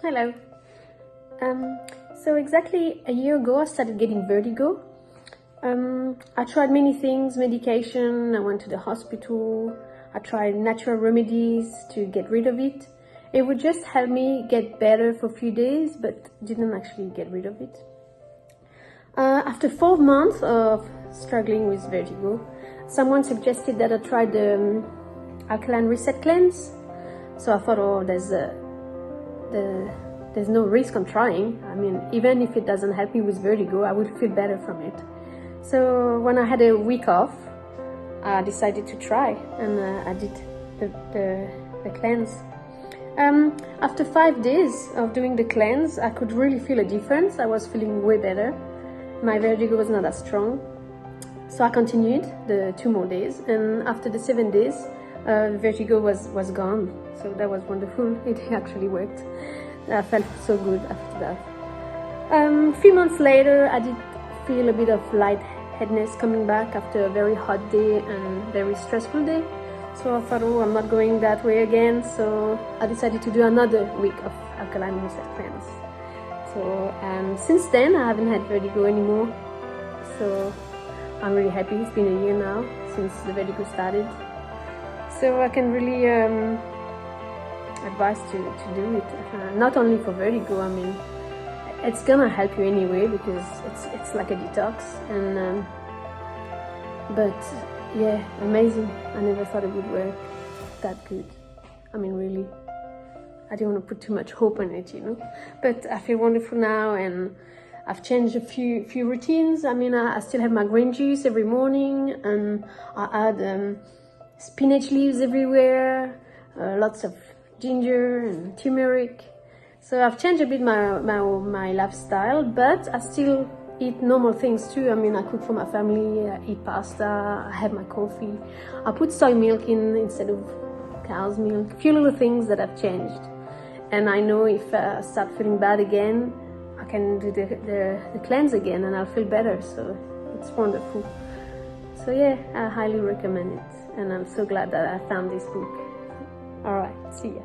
Hello. So exactly a year ago I started getting vertigo. I tried many things, medication, I went to the hospital, I tried natural remedies to get rid of it. It would just help me get better for a few days, but didn't actually get rid of it. After 4 months of struggling with vertigo, someone suggested that I try the Alkaline Reset Cleanse. So I thought, oh, there's no risk on trying. I mean, even if it doesn't help me with vertigo, I will feel better from it. So when I had a week off, I decided to try, and I did the cleanse. After 5 days of doing the cleanse, I could really feel a difference. I was feeling way better. My vertigo was not as strong. So I continued the 2 more days, and after the 7 days, vertigo was gone. So that was wonderful. It actually worked. I felt so good after that. A few months later, I did feel a bit of lightheadedness coming back after a very hot day and very stressful day. So I thought, oh, I'm not going that way again. So I decided to do another week of Alkaline Reset Cleanse. So since then, I haven't had vertigo anymore. So I'm really happy. It's been a year now since the vertigo started. So I can really advise to do it. Not only for vertigo, I mean, it's gonna help you anyway because it's like a detox. And but yeah, amazing. I never thought it would work that good. I mean, really. I didn't want to put too much hope on it, you know. But I feel wonderful now, and I've changed a few routines. I mean, I still have my green juice every morning, and I add spinach leaves everywhere, lots of ginger and turmeric. So I've changed a bit my lifestyle, but I still eat normal things too. I mean, I cook for my family, I eat pasta, I have my coffee. I put soy milk in instead of cow's milk. A few little things that I've changed. And I know if I start feeling bad again, I can do the cleanse again and I'll feel better. So it's wonderful. So yeah, I highly recommend it. And I'm so glad that I found this book. All right, see ya.